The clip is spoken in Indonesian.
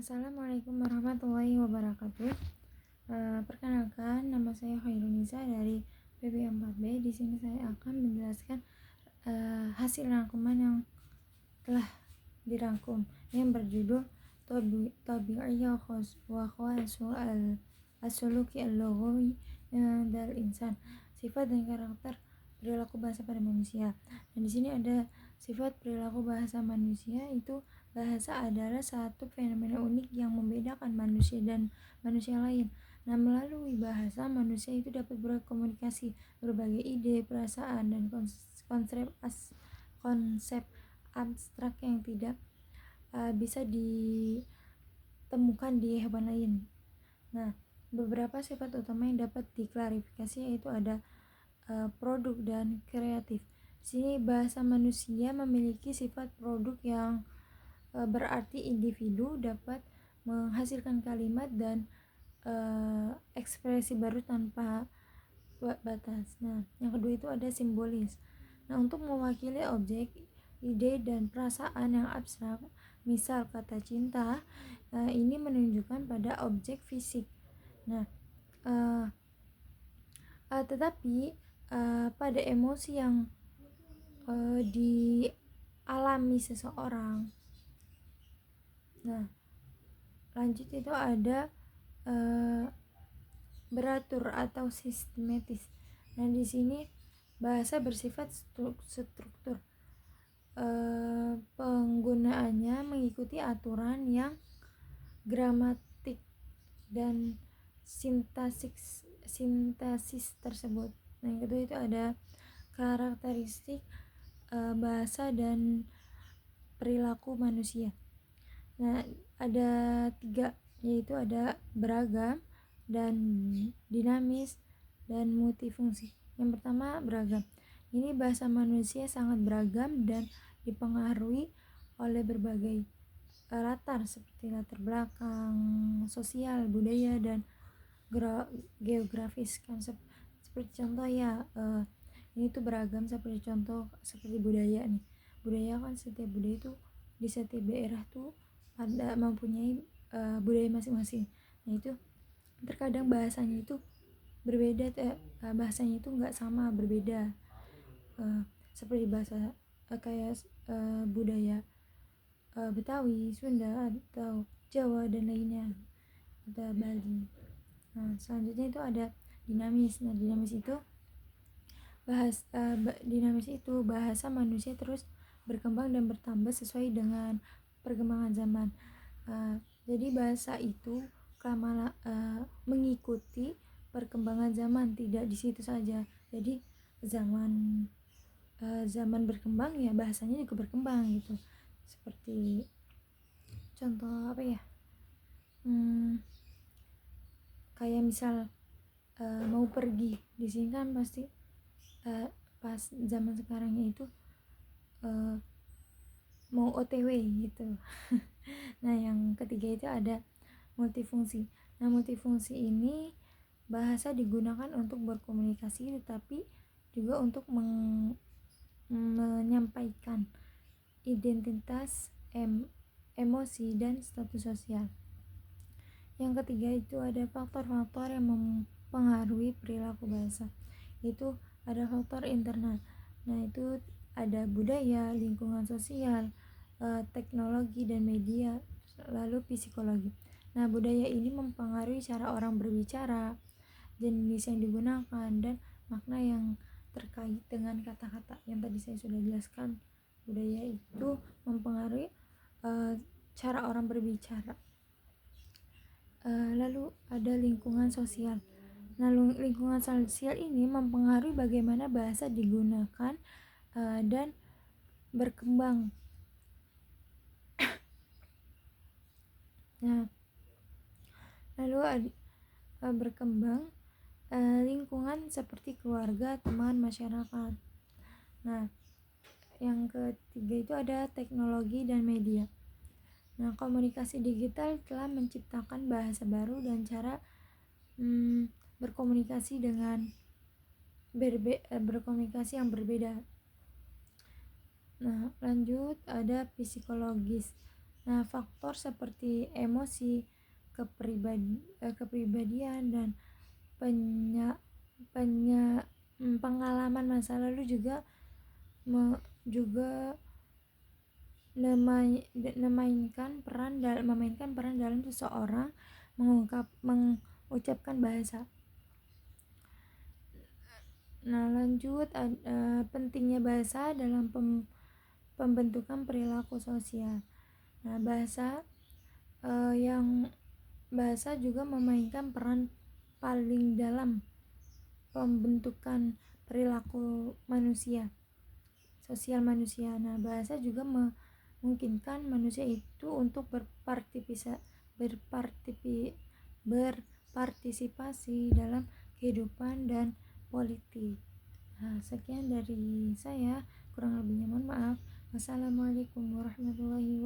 Assalamualaikum warahmatullahi wabarakatuh. Perkenalkan, nama saya Khairunisa dari PB4B. Di sini saya akan menjelaskan hasil rangkuman yang telah dirangkum yang berjudul Tabi'iyah wa Khawasu al-Suluki al-Lughawi dal Insan, sifat dan karakter perilaku bahasa pada manusia. Dan di sini ada sifat perilaku bahasa manusia. Itu bahasa adalah satu fenomena unik yang membedakan manusia dan manusia lain. Nah, melalui bahasa, manusia itu dapat berkomunikasi berbagai ide, perasaan, dan konsep abstrak yang tidak bisa ditemukan di hewan lain. Nah, beberapa sifat utama yang dapat diklarifikasi yaitu ada produk dan kreatif. Di sini bahasa manusia memiliki sifat produk yang berarti individu dapat menghasilkan kalimat dan ekspresi baru tanpa batas. Nah, yang kedua itu ada simbolis. Nah, untuk mewakili objek, ide, dan perasaan yang abstrak, misal kata cinta, ini menunjukkan pada objek fisik. Nah, tetapi pada emosi yang dialami seseorang. Nah, lanjut itu ada beratur atau sistematis. Nah, di sini bahasa bersifat struktur. Penggunaannya mengikuti aturan yang gramatik dan sintaksis tersebut. Nah, yang kedua itu ada karakteristik bahasa dan perilaku manusia. Nah, ada 3, yaitu ada beragam dan dinamis dan multifungsi. Yang pertama, beragam. Ini bahasa manusia sangat beragam dan dipengaruhi oleh berbagai latar seperti latar belakang sosial, budaya, dan geografis. Konsep seperti contoh ya, ini tuh beragam seperti contoh seperti budaya nih. Budaya kan setiap budaya itu di setiap daerah tuh ada mempunyai budaya masing-masing. Nah, itu terkadang bahasanya itu berbeda, bahasanya itu nggak sama, berbeda, seperti bahasa kayak budaya Betawi, Sunda, atau Jawa dan lainnya, atau Bali. Nah, selanjutnya itu ada dinamis. Nah, dinamis itu bahasa manusia terus berkembang dan bertambah sesuai dengan perkembangan zaman. Jadi bahasa itu mengikuti perkembangan zaman, tidak di situ saja. Jadi zaman berkembang ya bahasanya juga berkembang gitu. Seperti contoh apa ya? Kayak misal mau pergi, di sini kan pasti pas zaman sekarangnya itu mau OTW gitu. Nah, yang ketiga itu ada multifungsi. Nah, multifungsi ini bahasa digunakan untuk berkomunikasi tetapi juga untuk menyampaikan identitas, emosi, dan status sosial. Yang ketiga itu ada faktor-faktor yang mempengaruhi perilaku bahasa. Itu ada faktor internal. Nah, itu ada budaya, lingkungan sosial, teknologi dan media, lalu psikologi. Nah, budaya ini mempengaruhi cara orang berbicara, jenis yang digunakan, dan makna yang terkait dengan kata-kata yang tadi saya sudah jelaskan. Budaya itu mempengaruhi cara orang berbicara. Lalu ada lingkungan sosial. Nah, lingkungan sosial ini mempengaruhi bagaimana bahasa digunakan dan berkembang. Nah, lalu berkembang lingkungan seperti keluarga, teman, masyarakat. Nah, yang ketiga itu ada teknologi dan media. Nah, komunikasi digital telah menciptakan bahasa baru dan cara berkomunikasi berkomunikasi yang berbeda. Nah, lanjut ada psikologis. Nah, faktor seperti emosi, kepribadian dan penya, pengalaman masa lalu juga juga memainkan peran dalam seseorang mengucapkan bahasa. Nah, lanjut, pentingnya bahasa dalam pembentukan perilaku sosial. Nah, bahasa juga memainkan peran paling dalam pembentukan perilaku sosial manusia. Nah, bahasa juga memungkinkan manusia itu untuk berpartisipasi dalam kehidupan dan politik. Nah, sekian dari saya, kurang lebihnya mohon maaf. Wassalamualaikum warahmatullahi